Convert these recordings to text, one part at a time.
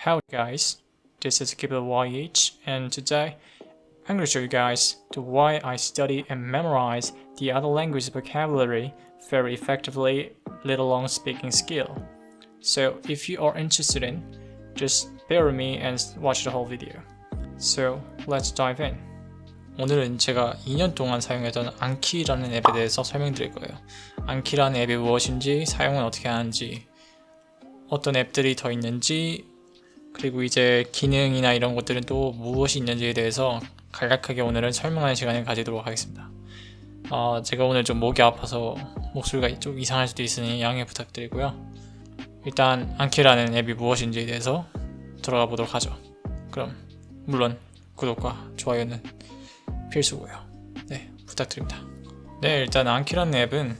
Hello guys, this is Kibble YH and today I'm going to show you guys the why I study and memorize the other language vocabulary very effectively, let alone speaking skill. So if you are interested in, just bear with me and watch the whole video. So let's dive in. 오늘은 제가 2년 동안 사용했던 안키라는 앱에 대해서 설명드릴 거예요. 안키라는 앱이 무엇인지, 사용은 어떻게 하는지, 어떤 앱들이 더 있는지, 그리고 이제 기능이나 이런 것들은 또 무엇이 있는지에 대해서 간략하게 오늘은 설명하는 시간을 가지도록 하겠습니다. 제가 오늘 좀 목이 아파서 목소리가 좀 이상할 수도 있으니 양해 부탁드리고요. 일단 안키라는 앱이 무엇인지에 대해서 들어가 보도록 하죠. 그럼 물론 구독과 좋아요는 필수고요. 네, 부탁드립니다. 네, 일단 안키라는 앱은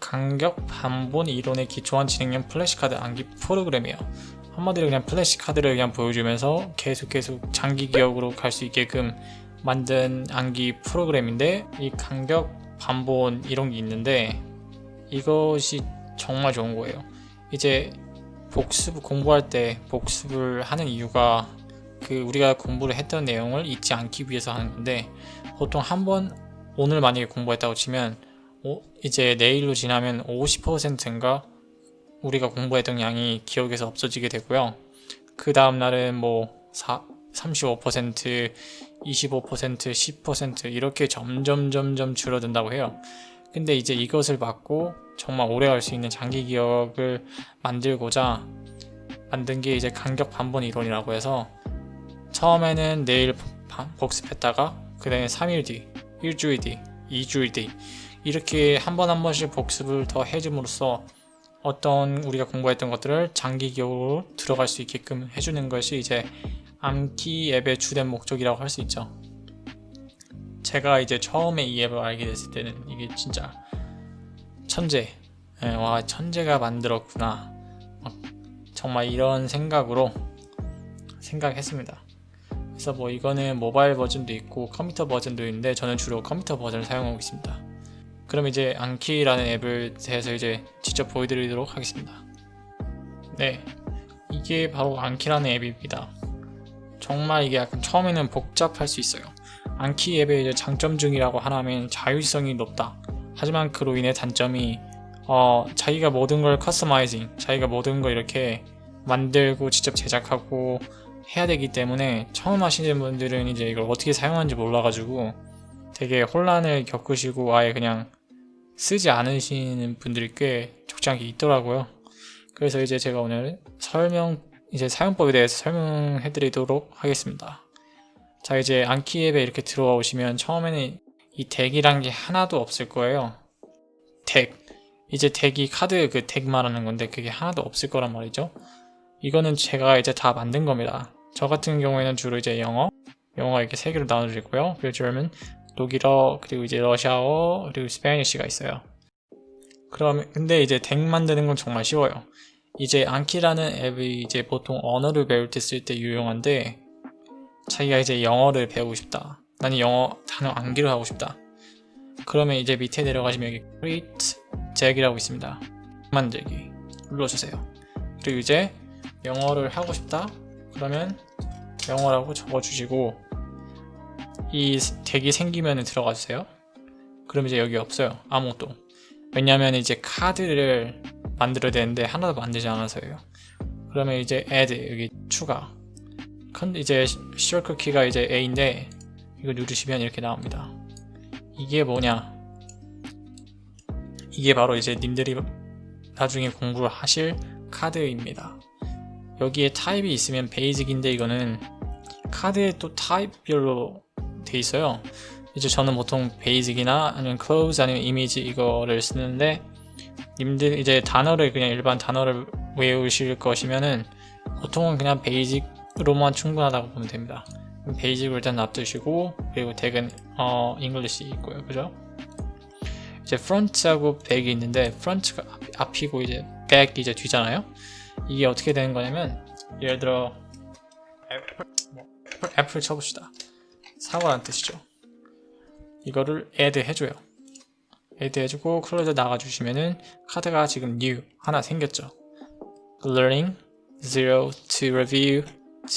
간격 반본 이론에 기초한 진행형 플래시카드 암기 프로그램이에요. 한마디로 그냥 플래시카드를 그냥 보여주면서 계속 장기 기억으로 갈 수 있게끔 만든 암기 프로그램인데, 이 간격 반본 이런 게 있는데 이것이 정말 좋은 거예요. 이제 복습 공부할 때 복습을 하는 이유가 우리가 공부를 했던 내용을 잊지 않기 위해서 하는 건데, 보통 한번 오늘 만약에 공부했다고 치면 이제 내일로 지나면 50%인가 우리가 공부했던 양이 기억에서 없어지게 되고요. 그 다음 날은 뭐 35%, 25%, 10% 이렇게 점점 줄어든다고 해요. 근데 이제 이것을 막고 정말 오래 갈 수 있는 장기 기억을 만들고자 만든 게 이제 간격 반본 이론이라고 해서, 처음에는 내일 복습했다가 그 다음에 3일 뒤, 일주일 뒤, 2주일 뒤 이렇게 한 번씩 복습을 더 해줌으로써 어떤 우리가 공부했던 것들을 장기 기억으로 들어갈 수 있게끔 해주는 것이 이제 암기 앱의 주된 목적이라고 할 수 있죠. 제가 이제 처음에 이 앱을 알게 됐을 때는 이게 진짜 와 천재가 만들었구나, 정말 이런 생각으로 생각했습니다. 그래서 뭐 이거는 모바일 버전도 있고 컴퓨터 버전도 있는데 저는 주로 컴퓨터 버전을 사용하고 있습니다. 그럼 이제 안키라는 앱을 대해서 이제 직접 보여드리도록 하겠습니다. 네, 이게 바로 안키라는 앱입니다. 정말 이게 약간 처음에는 복잡할 수 있어요. 안키 앱의 이제 장점 중이라고 하면 자율성이 높다. 하지만 그로 인해 단점이 자기가 모든 걸 커스터마이징, 자기가 모든 걸 이렇게 만들고 직접 제작하고 해야 되기 때문에 처음 하시는 분들은 이제 이걸 어떻게 사용하는지 몰라가지고 되게 혼란을 겪으시고 아예 그냥 쓰지 않으시는 분들이 꽤 적지 있더라고요. 그래서 이제 제가 오늘 사용법에 대해서 설명해 드리도록 하겠습니다. 자, 이제 안키 앱에 이렇게 들어와 오시면 처음에는 이 덱이란 게 하나도 없을 거예요. 이제 덱이 카드 덱 말하는 건데 그게 하나도 없을 거란 말이죠. 이거는 제가 이제 다 만든 겁니다. 저 같은 경우에는 주로 이제 영어가 이렇게 세 개로 나눠져 있고요. 그리고 German, 독일어, 그리고 이제 러시아어, 그리고 스페니쉬가 있어요. 근데 이제 덱 만드는 건 정말 쉬워요. 이제 안키라는 앱이 이제 보통 언어를 배울 때 쓸 때 유용한데, 자기가 이제 영어를 배우고 싶다, 나는 영어 단어 암기를 하고 싶다, 그러면 이제 밑에 내려가시면 여기 Create Deck이라고 있습니다. 만들기 눌러주세요. 그리고 이제 영어를 하고 싶다 그러면 영어라고 적어주시고, 이 덱이 생기면 들어가 주세요. 그럼 이제 여기 없어요, 아무것도. 왜냐면 이제 카드를 만들어야 되는데 하나도 만들지 않아서예요. 그러면 이제 add, 여기 추가. 이제 shortcut 키가 이제 A인데 이거 누르시면 이렇게 나옵니다. 이게 뭐냐, 이게 바로 이제 님들이 나중에 공부를 하실 카드입니다. 여기에 타입이 있으면 베이직인데 이거는 카드에 또 타입별로 돼 있어요. 이제 저는 보통 베이직이나 아니면 클로즈 아니면 이미지 이거를 쓰는데, 님들 이제 단어를 그냥 일반 단어를 외우실 것이면은 보통은 그냥 베이직으로만 충분하다고 보면 됩니다. 베이직을 일단 놔두시고, 그리고 덱은 잉글리시 있고요, 그죠? 이제 front하고 back이 있는데 front가 앞이고 이제 back 이제 뒤잖아요. 이게 어떻게 되는 거냐면, 예를 들어 애플 쳐봅시다. 사과라는 뜻이죠. 이거를 add 해줘요. add 해주고 클로즈 나가주시면은 카드가 지금 new 하나 생겼죠. learning 0 to review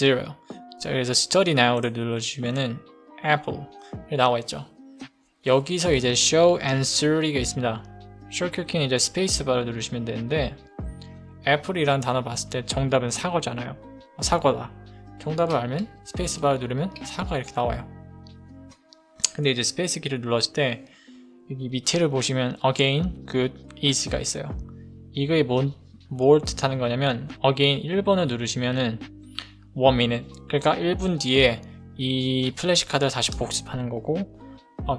0. 자, 그래서 study now를 눌러주시면은 apple 이 나와 있죠. 여기서 이제 show answer가 있습니다. shortcut키는 이제 스페이스바를 누르시면 되는데 apple이라는 단어 봤을 때 정답은 사과잖아요. 사과다. 정답을 알면 스페이스바를 누르면 사과 이렇게 나와요. 근데 이제 스페이스 키를 눌렀을 때 여기 밑에를 보시면 again, good, is가 있어요. 이거에 뭘 뜻하는 거냐면 again 1번을 누르시면은 1 minute, 그러니까 1분 뒤에 이 플래시카드를 다시 복습하는 거고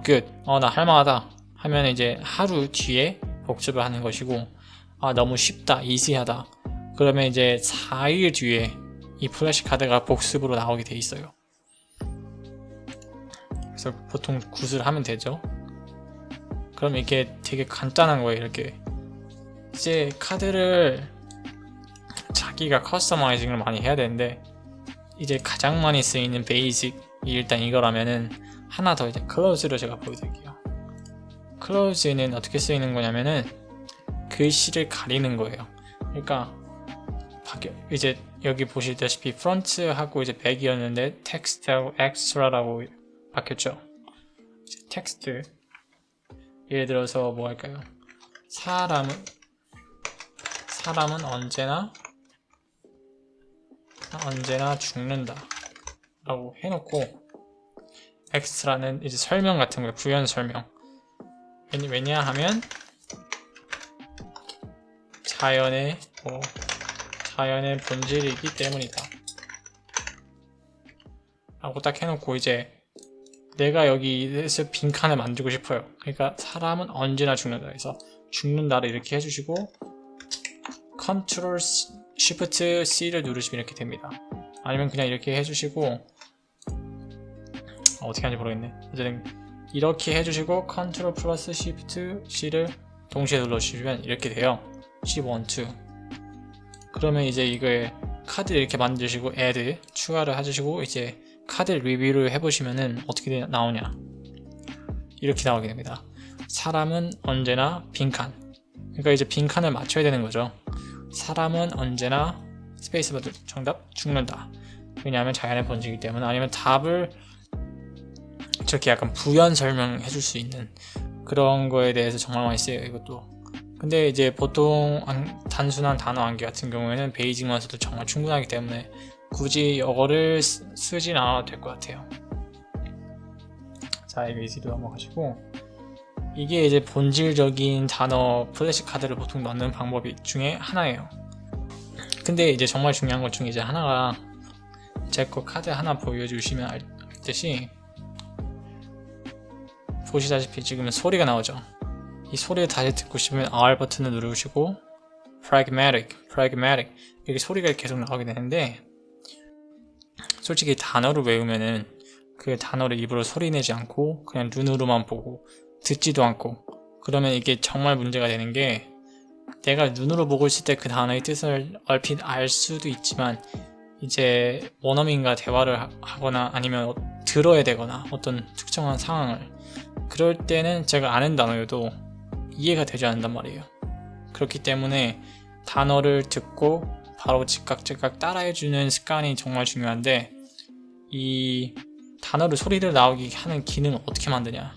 good, 나 할만하다 하면 이제 하루 뒤에 복습을 하는 것이고 너무 쉽다, easy하다 그러면 이제 4일 뒤에 이 플래시카드가 복습으로 나오게 돼 있어요. 그래서 보통 굿을 하면 되죠. 그럼 이게 되게 간단한 거예요. 이렇게 이제 카드를 자기가 커스터마이징을 많이 해야 되는데 이제 가장 많이 쓰이는 베이직이 일단 이거라면은 하나 더 이제 클로즈로 제가 보여드릴게요. 클로즈는 어떻게 쓰이는 거냐면은 글씨를 가리는 거예요. 그러니까 이제 여기 보시다시피 프론트하고 이제 백이었는데 텍스트하고 엑스트라라고 바뀌었죠. 텍스트 예를 들어서 뭐 할까요? 사람은 언제나 죽는다 라고 해놓고 엑스트라는 이제 설명 같은 거예요. 부연 설명. 왜냐하면 자연의 본질이기 때문이다 라고 딱 해놓고 이제 내가 여기에서 빈칸을 만들고 싶어요. 그러니까 사람은 언제나 죽는다 해서 죽는다를 이렇게 해주시고 Ctrl Shift C를 누르시면 이렇게 됩니다. 아니면 그냥 이렇게 해주시고 어떻게 하는지 모르겠네. 어쨌든 이렇게 해주시고 Ctrl 플러스 Shift C를 동시에 눌러주시면 이렇게 돼요. C1, 2. 그러면 이제 이거에 카드 이렇게 만드시고 add 추가를 해주시고 이제 카드 리뷰를 해보시면은 어떻게 나오냐 이렇게 나오게 됩니다. 사람은 언제나 빈칸. 그러니까 이제 빈칸을 맞춰야 되는 거죠. 사람은 언제나 스페이스바 정답 죽는다. 왜냐하면 자연의 본질이기 때문에. 아니면 답을 저렇게 약간 부연 설명해 줄 수 있는 그런 거에 대해서 정말 많이 쓰여요. 이것도. 근데 이제 보통 단순한 단어 암기 같은 경우에는 베이직만 써도 정말 충분하기 때문에 굳이 이거를 쓰진 않아도 될 것 같아요. 자, 이거 이지로 넘어가시고 이게 이제 본질적인 단어 플래시카드를 보통 넣는 방법 중에 하나예요. 근데 이제 정말 중요한 것 중에 이제 하나가 제 거 카드 하나 보여주시면 알듯이 보시다시피 지금 소리가 나오죠. 이 소리를 다시 듣고 싶으면 R 버튼을 누르시고 pragmatic 이렇게 소리가 계속 나오게 되는데 솔직히 단어를 외우면은 그 단어를 입으로 소리내지 않고 그냥 눈으로만 보고 듣지도 않고 그러면 이게 정말 문제가 되는 게 내가 눈으로 보고 있을 때 그 단어의 뜻을 얼핏 알 수도 있지만 이제 원어민과 대화를 하거나 아니면 들어야 되거나 어떤 특정한 상황을 그럴 때는 제가 아는 단어여도 이해가 되지 않는단 말이에요. 그렇기 때문에 단어를 듣고 바로 즉각 따라해주는 습관이 정말 중요한데 이 단어를 소리를 나오게 하는 기능을 어떻게 만드냐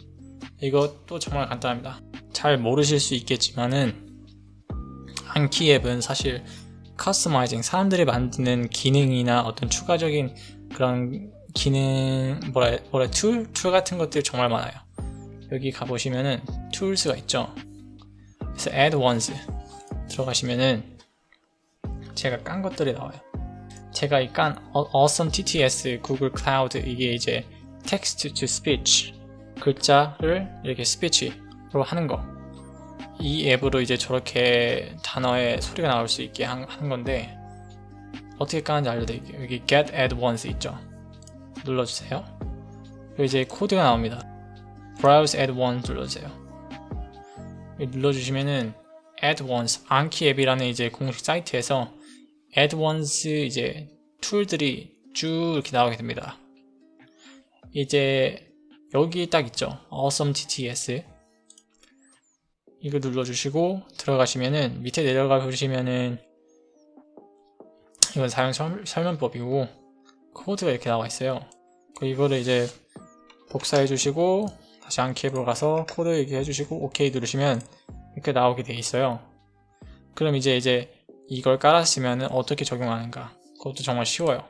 이것도 정말 간단합니다. 잘 모르실 수 있겠지만은 안키 앱은 사실 커스터마이징 사람들이 만드는 기능이나 어떤 추가적인 그런 기능 툴 같은 것들이 정말 많아요. 여기 가보시면은 툴스가 있죠. 그래서 add ones 들어가시면은 제가 깐 것들이 나와요. 제가 이 깐 awesome TTS 구글 클라우드 이게 이제 text to speech 글자를 이렇게 스피치로 하는 거. 이 앱으로 이제 저렇게 단어에 소리가 나올 수 있게 하는 건데 어떻게 까는지 알려드릴게요. 여기 get add ones 있죠. 눌러주세요. 그리고 이제 코드가 나옵니다. browse add ones 눌러주세요. 눌러주시면은 add ones 안키 앱이라는 이제 공식 사이트에서 add ones 이제 툴들이 쭉 이렇게 나오게 됩니다. 이제 여기 딱 있죠. awesome TTS 이거 눌러주시고 들어가시면은 밑에 내려가 보시면은 이건 사용 설명법이고 코드가 이렇게 나와 있어요. 이거를 이제 복사해 주시고 다시 안키 앱으로 가서 코드 얘기해 주시고 OK 누르시면 이렇게 나오게 돼 있어요. 그럼 이제 이걸 깔았으면 어떻게 적용하는가? 그것도 정말 쉬워요.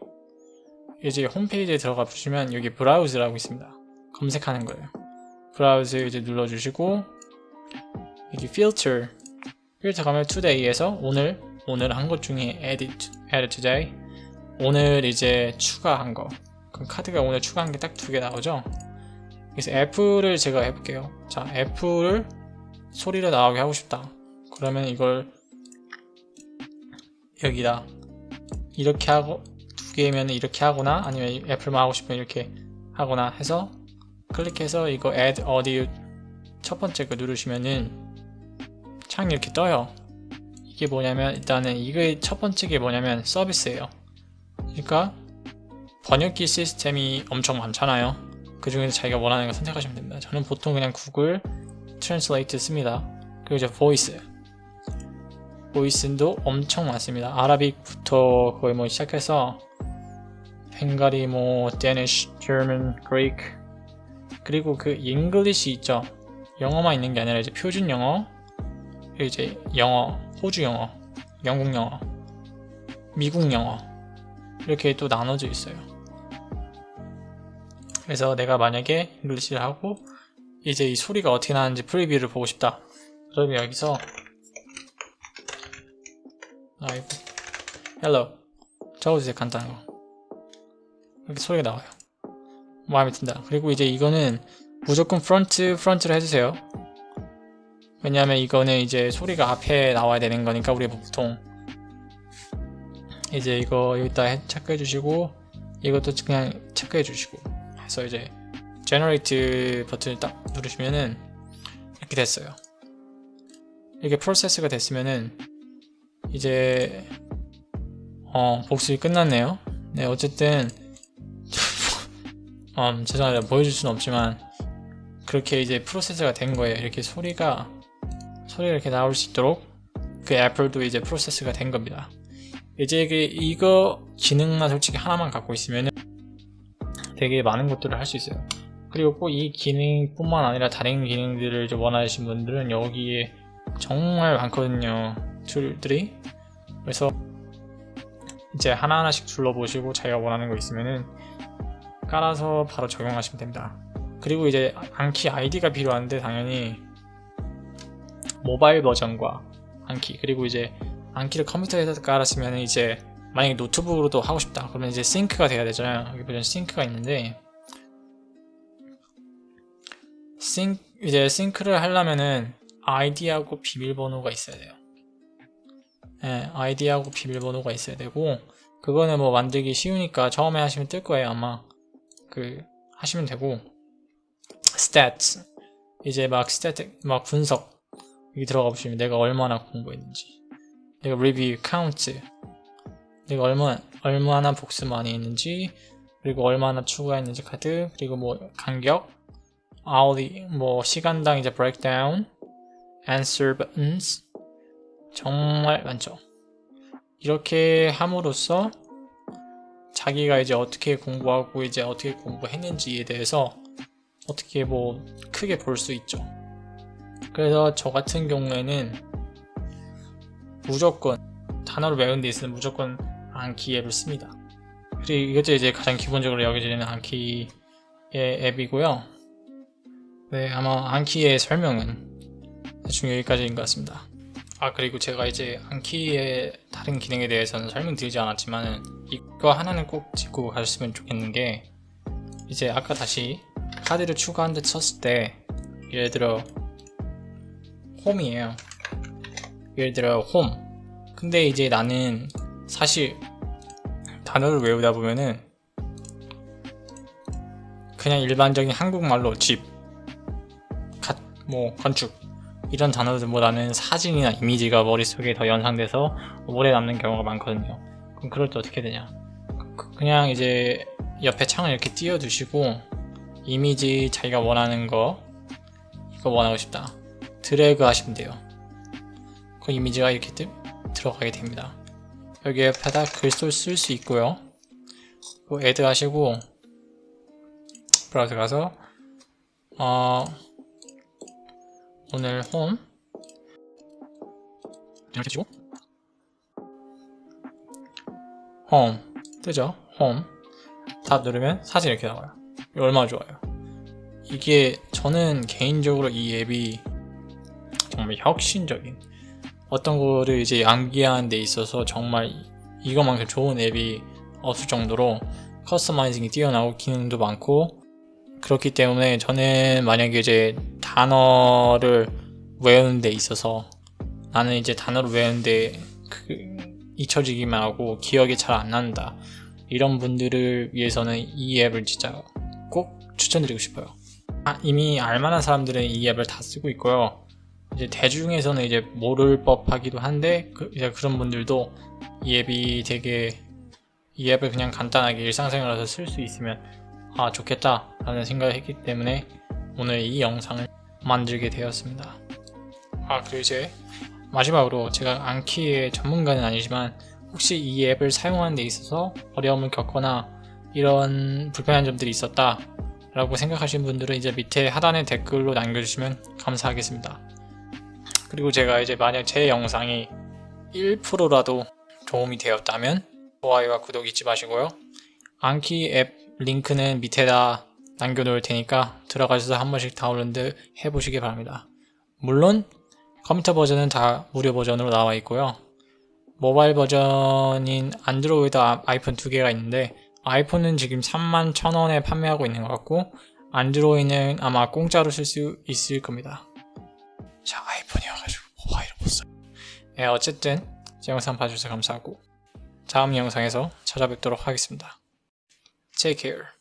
이제 홈페이지에 들어가 보시면 여기 브라우즈라고 있습니다. 검색하는 거예요. 브라우즈 이제 눌러주시고 여기 필터 가면 today에서 오늘 한 것 중에 add today 오늘 이제 추가한 거. 그럼 카드가 오늘 추가한 게 딱 2개 나오죠? 그래서 F를 제가 해볼게요. 자, F를 소리로 나오게 하고 싶다. 그러면 이걸 여기다 이렇게 하고 2개면 이렇게 하거나 아니면 F만 하고 싶으면 이렇게 하거나 해서 클릭해서 이거 add audio 첫 번째 거 누르시면은 창이 이렇게 떠요. 이게 뭐냐면 일단은 이게 첫 번째 게 뭐냐면 서비스예요. 그러니까 번역기 시스템이 엄청 많잖아요. 그 중에서 자기가 원하는 거 선택하시면 됩니다. 저는 보통 그냥 구글 트랜슬레이트 씁니다. 그리고 이제 보이스도 엄청 많습니다. 아라빅부터 거의 뭐 시작해서 벵갈이, 뭐 데니쉬, 저먼, 그리크, 그리고 그 잉글리시 있죠. 영어만 있는 게 아니라 이제 표준 영어, 그리고 이제 영어, 호주 영어, 영국 영어, 미국 영어 이렇게 또 나눠져 있어요. 그래서 내가 만약에 잉글리시를 하고 이제 이 소리가 어떻게 나는지 프리뷰를 보고 싶다. 그러면 여기서 라이브 헬로 적어주세요. 간단한 거. 이렇게 소리가 나와요. 마음에 든다. 그리고 이제 이거는 무조건 프런트를 해주세요. 왜냐하면 이거는 이제 소리가 앞에 나와야 되는 거니까 우리 보통 이제 이거 여기다 체크해 주시고 이것도 그냥 체크해 주시고 해서 이제 Generate 버튼을 딱 누르시면은 이렇게 됐어요. 이게 프로세스가 됐으면은 이제 복습이 끝났네요. 네, 어쨌든 죄송합니다. 보여줄 수는 없지만 그렇게 이제 프로세스가 된 거예요. 이렇게 소리가 이렇게 나올 수 있도록 그 애플도 이제 프로세스가 된 겁니다. 이제 이거 기능만 솔직히 하나만 갖고 있으면 되게 많은 것들을 할 수 있어요. 그리고 꼭 이 기능뿐만 아니라 다른 기능들을 이제 원하시는 분들은 여기에 정말 많거든요. 툴들이. 그래서 이제 하나하나씩 둘러보시고 자기가 원하는 거 있으면은 깔아서 바로 적용하시면 됩니다. 그리고 이제 안키 아이디가 필요한데 당연히 모바일 버전과 안키, 그리고 이제 안키를 컴퓨터에서 깔았으면 이제 만약에 노트북으로도 하고 싶다 그러면 이제 싱크가 돼야 되잖아요. 여기 보면 싱크가 있는데 이제 싱크를 하려면은 아이디하고 비밀번호가 있어야 돼요. 네, 아이디하고 비밀번호가 있어야 되고 그거는 뭐 만들기 쉬우니까 처음에 하시면 뜰 거예요. 아마 하시면 되고 stats 이제 막 분석 여기 들어가 보시면 내가 얼마나 공부했는지, 내가 리뷰 카운트, 내가 얼마나 복습 많이 했는지, 그리고 얼마나 추가했는지 카드, 그리고 뭐 간격, hourly 뭐 시간당 이제 breakdown, answer buttons 정말 많죠. 이렇게 함으로써 자기가 이제 어떻게 공부하고 이제 어떻게 공부했는지에 대해서 어떻게 뭐 크게 볼 수 있죠. 그래서 저 같은 경우에는 무조건 단어를 외운 데 있으면 무조건 안키 앱을 씁니다. 그리고 이것도 이제 가장 기본적으로 여겨지는 안키의 앱이고요. 네, 아마 안키의 설명은 대충 여기까지인 것 같습니다. 그리고 제가 이제 안키의 다른 기능에 대해서는 설명드리지 않았지만 이거 하나는 꼭 짚고 가셨으면 좋겠는 게 이제 아까 다시 카드를 추가한 듯 쳤을 때 예를 들어 홈이에요. 예를 들어 홈. 근데 이제 나는 사실 단어를 외우다 보면은 그냥 일반적인 한국말로 집, 뭐 건축 이런 단어들보다는 사진이나 이미지가 머릿속에 더 연상돼서 오래 남는 경우가 많거든요. 그럼 그럴 때 어떻게 되냐? 그냥 이제 옆에 창을 이렇게 띄워 두시고 이미지 자기가 원하는 거 이거 원하고 싶다 드래그 하시면 돼요. 그 이미지가 이렇게 들어가게 됩니다. 여기 옆에다 글도 쓸 수 있고요. 뭐 add 하시고 브라우저 가서 오늘 홈 이렇게 치고 홈 뜨죠? 홈 탑 누르면 사진 이렇게 나와요. 이거 얼마나 좋아요. 이게 저는 개인적으로 이 앱이 정말 혁신적인 어떤 거를 이제 암기하는 데 있어서 정말 이거만큼 좋은 앱이 없을 정도로 커스터마이징이 뛰어나고 기능도 많고, 그렇기 때문에 저는 만약에 이제 단어를 외우는 데 있어서 나는 이제 단어를 외우는데 잊혀지기만 하고 기억이 잘 안 난다, 이런 분들을 위해서는 이 앱을 진짜 꼭 추천드리고 싶어요. 이미 알만한 사람들은 이 앱을 다 쓰고 있고요. 이제 대중에서는 이제 모를 법하기도 한데 이제 그런 분들도 이 앱이 되게, 이 앱을 그냥 간단하게 일상생활에서 쓸 수 있으면 좋겠다 라는 생각을 했기 때문에 오늘 이 영상을 만들게 되었습니다. 그리고 이제 마지막으로, 제가 암기의 전문가는 아니지만 혹시 이 앱을 사용하는 데 있어서 어려움을 겪거나 이런 불편한 점들이 있었다 라고 생각하시는 분들은 이제 밑에 하단에 댓글로 남겨주시면 감사하겠습니다. 그리고 제가 이제 만약 제 영상이 1%라도 도움이 되었다면 좋아요와 구독 잊지 마시고요. 암기 앱 링크는 밑에다 남겨놓을 테니까 들어가셔서 한 번씩 다운로드 해보시기 바랍니다. 물론 컴퓨터 버전은 다 무료 버전으로 나와 있고요. 모바일 버전인 안드로이드, 아이폰 두 개가 있는데 아이폰은 지금 31,000원에 판매하고 있는 것 같고 안드로이드는 아마 공짜로 쓸 수 있을 겁니다. 자, 아이폰이어가지고 모바일을 못 써요. 네, 어쨌든 제 영상 봐주셔서 감사하고 다음 영상에서 찾아뵙도록 하겠습니다. Take care.